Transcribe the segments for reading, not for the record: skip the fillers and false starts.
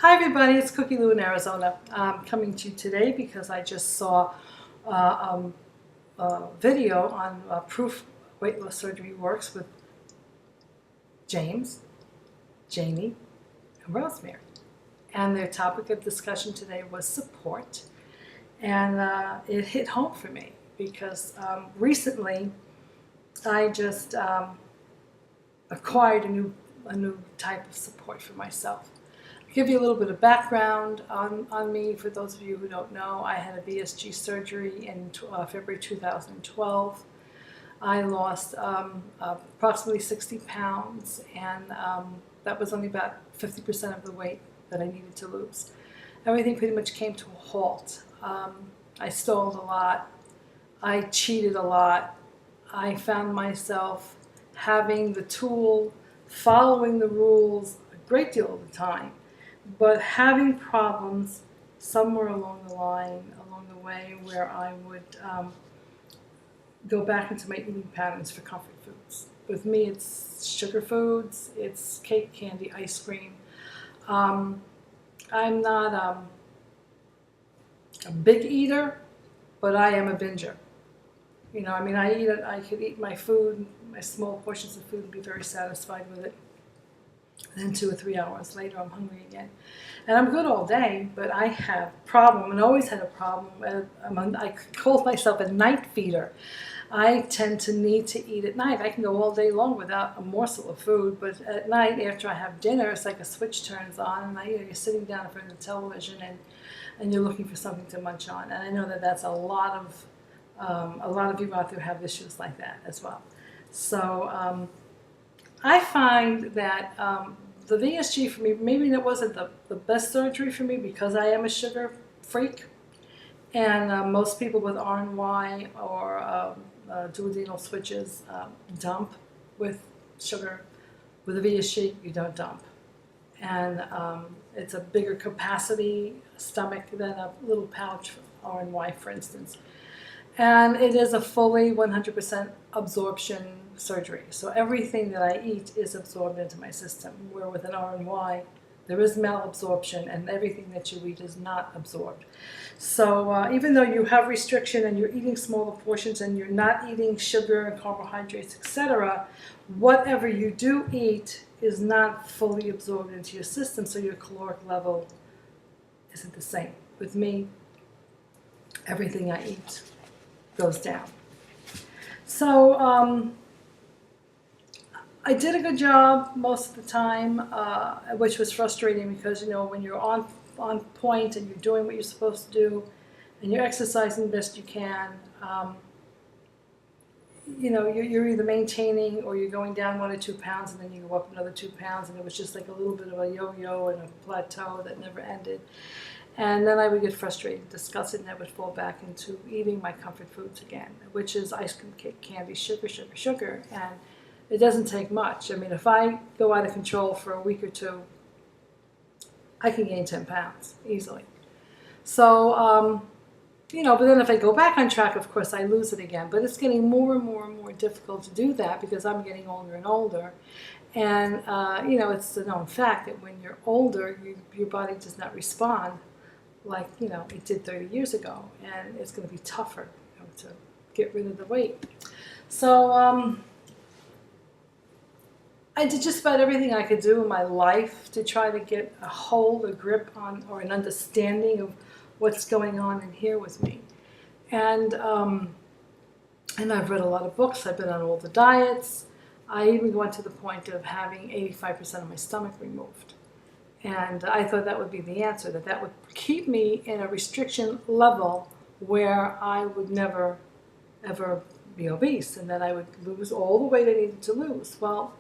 Hi everybody, it's Cookie Lou in Arizona. I'm coming to you today because I just saw a video on proof weight loss surgery works with James, Janie, and Rosemary. And their topic of discussion today was support. And it hit home for me because recently I just acquired a new type of support for myself. Give you a little bit of background on me. For those of you who don't know, I had a VSG surgery in February 2012. I lost approximately 60 pounds, and that was only about 50% of the weight that I needed to lose. Everything pretty much came to a halt. I stalled a lot. I cheated a lot. I found myself having the tool, following the rules a great deal of the time, but having problems somewhere along the way, where I would go back into my eating patterns for comfort foods. With me, it's sugar foods, it's cake, candy, ice cream. I'm not a big eater, but I am a binger. You know, I mean, I could eat my food, my small portions of food, and be very satisfied with it. Then 2 or 3 hours later, I'm hungry again. And I'm good all day, but I have a problem, and always had a problem. I call myself a night feeder. I tend to need to eat at night. I can go all day long without a morsel of food, but at night, after I have dinner, it's like a switch turns on, and you're sitting down in front of the television, and you're looking for something to munch on. And I know that that's a lot of people out there have issues like that as well. So I find that the VSG for me, maybe that wasn't the best surgery for me because I am a sugar freak, and most people with RNY or duodenal switches dump with sugar. With a VSG, you don't dump. And it's a bigger capacity stomach than a little pouch RNY, for instance. And it is a fully 100% absorption surgery. So everything that I eat is absorbed into my system, where with an RNY, there is malabsorption, and everything that you eat is not absorbed. So even though you have restriction and you're eating smaller portions and you're not eating sugar and carbohydrates, etc., whatever you do eat is not fully absorbed into your system, so your caloric level isn't the same. With me, everything I eat goes down. So I did a good job most of the time, which was frustrating because, you know, when you're on point and you're doing what you're supposed to do and you're exercising the best you can, you know, you're either maintaining or you're going down 1 or 2 pounds and then you go up another 2 pounds, and it was just like a little bit of a yo-yo and a plateau that never ended. And then I would get frustrated, disgusted, and I would fall back into eating my comfort foods again, which is ice cream, cake, candy, sugar, sugar, sugar. And it doesn't take much. I mean, if I go out of control for a week or two, I can gain 10 pounds easily. So, you know, but then if I go back on track, of course, I lose it again. But it's getting more and more and more difficult to do that because I'm getting older and older. And, you know, it's a known fact that when you're older, your body does not respond like, you know, it did 30 years ago. And it's going to be tougher, you know, to get rid of the weight. So I did just about everything I could do in my life to try to get a hold, a grip on, or an understanding of what's going on in here with me. And I've read a lot of books. I've been on all the diets. I even went to the point of having 85% of my stomach removed. And I thought that would be the answer, that would keep me in a restriction level where I would never, ever be obese, and that I would lose all the weight I needed to lose. Well,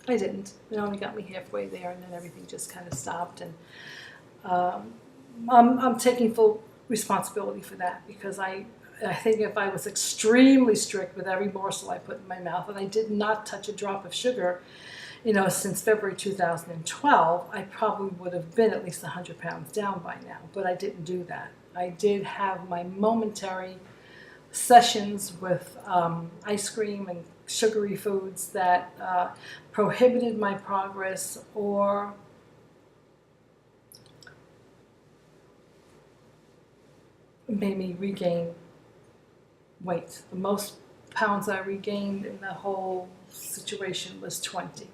I didn't. It only got me halfway there, and then everything just kind of stopped. And I'm taking full responsibility for that because I think if I was extremely strict with every morsel I put in my mouth, and I did not touch a drop of sugar, you know, since February 2012, I probably would have been at least 100 pounds down by now, but I didn't do that. I did have my momentary sessions with ice cream and sugary foods that prohibited my progress or made me regain weight. The most pounds I regained in the whole situation was 20.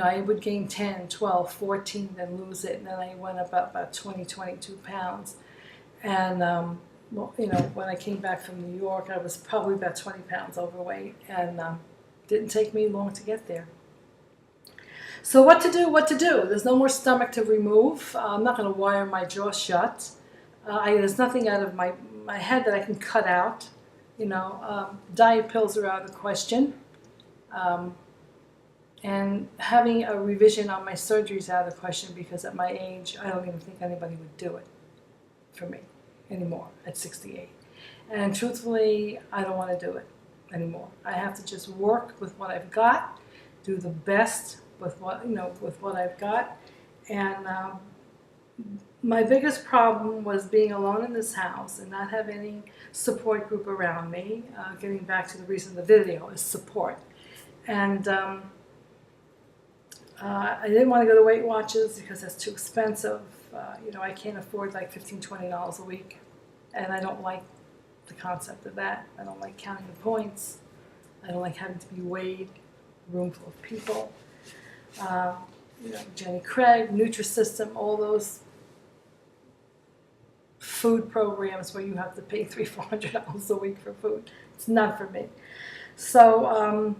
I would gain 10, 12, 14, then lose it, and then I went up about 20, 22 pounds. And, when I came back from New York, I was probably about 20 pounds overweight, and didn't take me long to get there. So what to do? There's no more stomach to remove. I'm not going to wire my jaw shut. There's nothing out of my head that I can cut out. Diet pills are out of the question. And having a revision on my surgery is out of the question, because at my age, I don't even think anybody would do it for me anymore at 68. And truthfully, I don't want to do it anymore. I have to just work with what I've got, do the best with what I've got. And my biggest problem was being alone in this house and not have any support group around me. Getting back to the reason of the video is support. And I didn't want to go to Weight Watchers because that's too expensive. I can't afford like $15, $20 a week. And I don't like the concept of that. I don't like counting the points. I don't like having to be weighed, a room full of people. Jenny Craig, Nutrisystem, all those food programs where you have to pay $300-$400 a week for food. It's not for me. So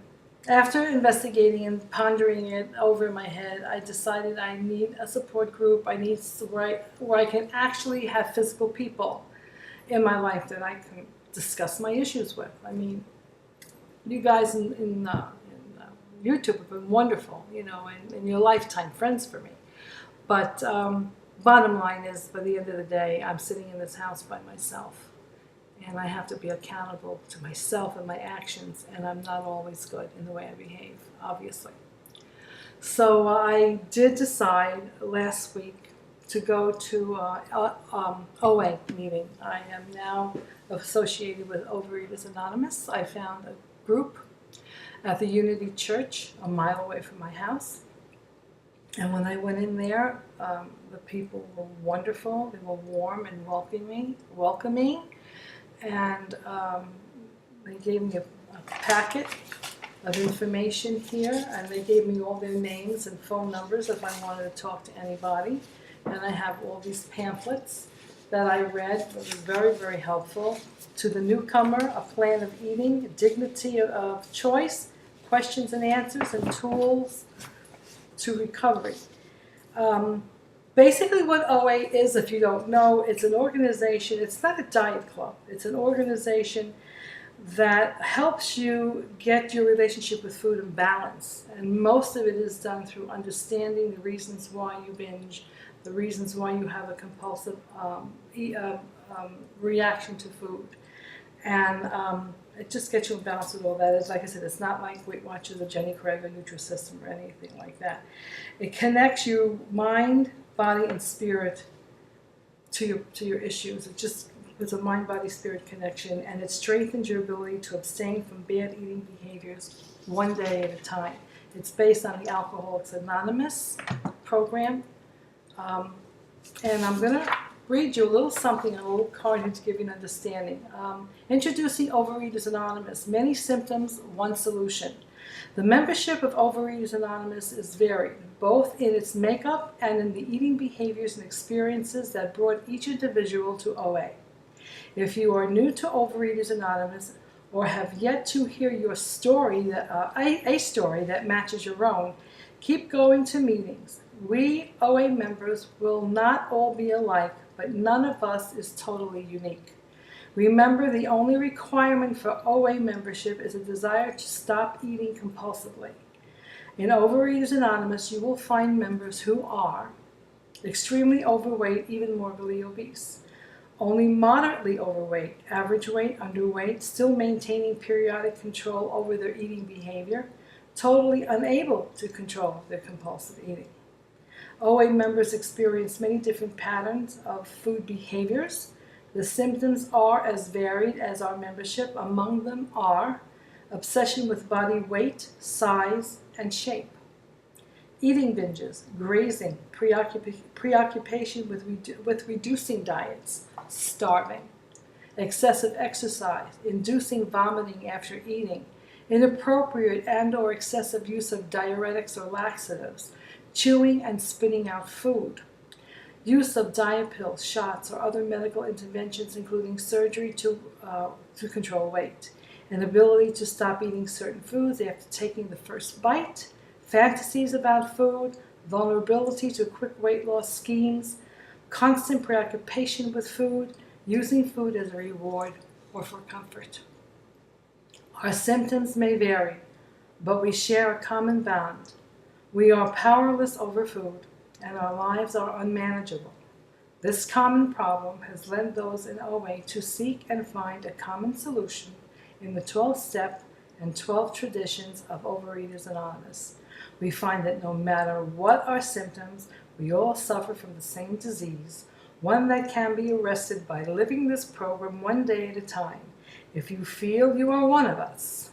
after investigating and pondering it over in my head, I decided I need a support group. I need where I can actually have physical people in my life that I can discuss my issues with. I mean, you guys in YouTube have been wonderful, in your lifetime friends for me. But bottom line is, by the end of the day, I'm sitting in this house by myself. And I have to be accountable to myself and my actions, and I'm not always good in the way I behave, obviously. So I did decide last week to go to OA meeting. I am now associated with Overeaters Anonymous. I found a group at the Unity Church a mile away from my house. And when I went in there, the people were wonderful. They were warm and welcoming. And they gave me a packet of information here, and they gave me all their names and phone numbers if I wanted to talk to anybody. And I have all these pamphlets that I read. It was very, very helpful. To the newcomer, a plan of eating, dignity of choice, questions and answers, and tools to recovery. Basically what OA is, if you don't know, it's an organization. It's not a diet club. It's an organization that helps you get your relationship with food in balance. And most of it is done through understanding the reasons why you binge, the reasons why you have a compulsive reaction to food. And it just gets you in balance with all that. It's, like I said, it's not like Weight Watchers or Jenny Craig or Nutrisystem or anything like that. It connects you mind, body, and spirit to your issues. It's a mind-body-spirit connection, and it strengthens your ability to abstain from bad eating behaviors one day at a time. It's based on the Alcoholics Anonymous program. And I'm going to read you a little something on a little card here to give you an understanding. Introducing Overeaters Anonymous. Many symptoms, one solution. The membership of Overeaters Anonymous is varied, both in its makeup and in the eating behaviors and experiences that brought each individual to OA. If you are new to Overeaters Anonymous or have yet to hear your story, a story that matches your own, keep going to meetings. We OA members will not all be alike, but none of us is totally unique. Remember, the only requirement for OA membership is a desire to stop eating compulsively. In Overeaters Anonymous, you will find members who are extremely overweight, even morbidly obese, only moderately overweight, average weight, underweight, still maintaining periodic control over their eating behavior, totally unable to control their compulsive eating. OA members experience many different patterns of food behaviors. The symptoms are as varied as our membership. Among them are obsession with body weight, size, and shape, eating binges, grazing, preoccupation with reducing diets, starving, excessive exercise, inducing vomiting after eating, inappropriate and or excessive use of diuretics or laxatives, chewing and spitting out food, use of diet pills, shots, or other medical interventions, including surgery to control weight, inability to stop eating certain foods after taking the first bite, fantasies about food, vulnerability to quick weight loss schemes, constant preoccupation with food, using food as a reward or for comfort. Our symptoms may vary, but we share a common bond. We are powerless over food, and our lives are unmanageable. This common problem has led those in OA to seek and find a common solution in the 12-step and 12 traditions of Overeaters Anonymous. We find that no matter what our symptoms, we all suffer from the same disease, one that can be arrested by living this program one day at a time. If you feel you are one of us,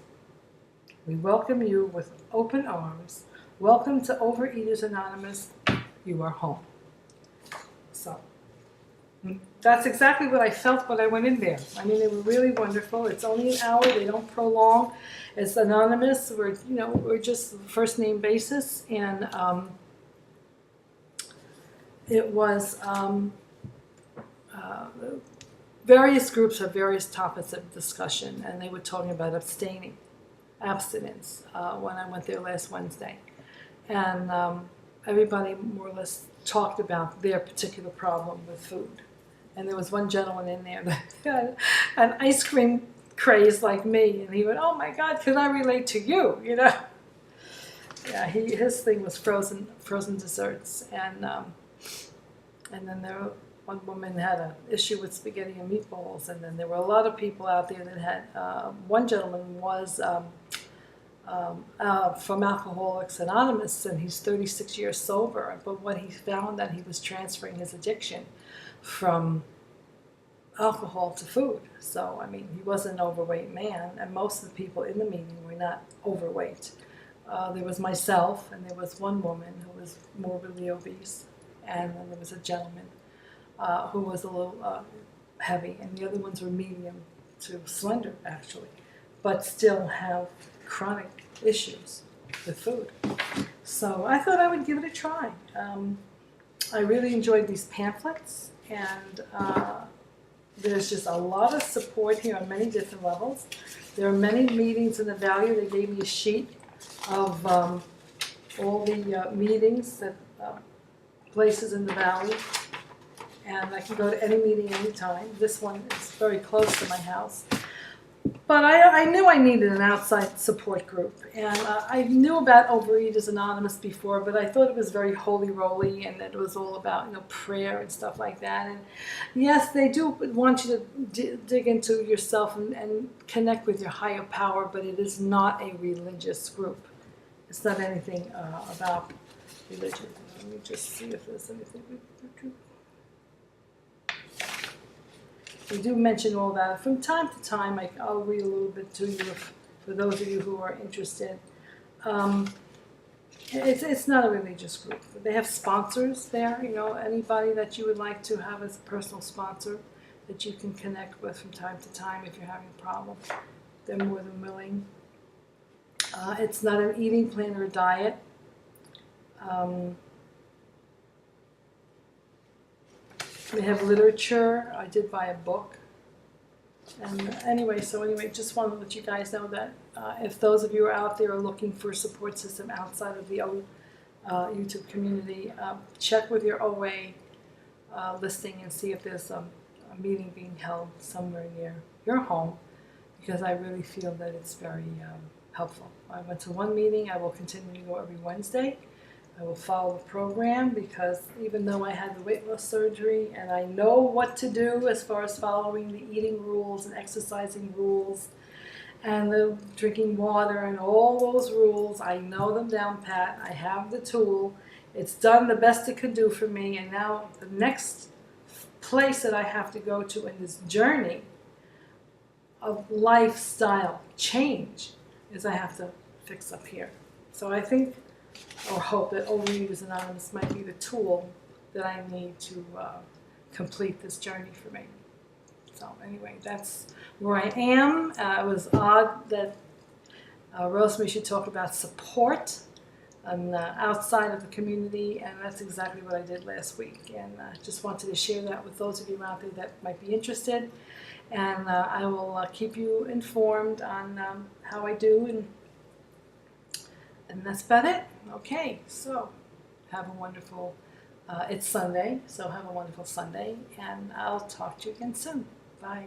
we welcome you with open arms. Welcome to Overeaters Anonymous. You are home. So that's exactly what I felt when I went in there. I mean, they were really wonderful. It's only an hour. They don't prolong. It's anonymous. We're just first name basis, and it was various groups of various topics of discussion, and they were talking about abstinence when I went there last Wednesday, and everybody more or less talked about their particular problem with food. And there was one gentleman in there that had an ice cream craze like me, and he went, "Oh my God, can I relate to you?" Yeah, his thing was frozen desserts, and then one woman had an issue with spaghetti and meatballs, and then there were a lot of people out there that had. One gentleman was from Alcoholics Anonymous, and he's 36 years sober. But what he found that he was transferring his addiction from alcohol to food. So, I mean, he was an overweight man, and most of the people in the meeting were not overweight. There was myself, and there was one woman who was morbidly obese, and then there was a gentleman who was a little heavy, and the other ones were medium to slender, actually, but still have chronic issues with food. So I thought I would give it a try. I really enjoyed these pamphlets, and there's just a lot of support here on many different levels. There are many meetings in the Valley. They gave me a sheet of all the meetings that places in the Valley, and I can go to any meeting anytime. This one is very close to my house. But I knew I needed an outside support group, and I knew about Overeaters Anonymous before, but I thought it was very holy-roly, and that it was all about prayer and stuff like that. And yes, they do want you to dig into yourself and connect with your higher power, but it is not a religious group. It's not anything about religion. Let me just see if there's anything. We do mention all that. From time to time, I'll read a little bit to you for those of you who are interested. It's not a religious group. They have sponsors there, anybody that you would like to have as a personal sponsor that you can connect with from time to time if you're having a problem. They're more than willing. It's not an eating plan or a diet. They have literature. I did buy a book. And anyway, just wanted to let you guys know that if those of you are out there are looking for a support system outside of the YouTube community, check with your OA listing and see if there's a meeting being held somewhere near your home, because I really feel that it's very helpful. I went to one meeting. I will continue to go every Wednesday. I will follow the program, because even though I had the weight loss surgery and I know what to do as far as following the eating rules and exercising rules and the drinking water and all those rules, I know them down pat. I have the tool. It's done the best it could do for me, and now the next place that I have to go to in this journey of lifestyle change is I have to fix up here. So I think or hope that Overeaters Anonymous might be the tool that I need to complete this journey for me. So anyway, that's where I am. It was odd that Rosemary should talk about support on outside of the community, and that's exactly what I did last week. And just wanted to share that with those of you out there that might be interested. And I will keep you informed on how I do, and that's about it. Okay, so have a wonderful, it's Sunday, so have a wonderful Sunday, and I'll talk to you again soon. Bye.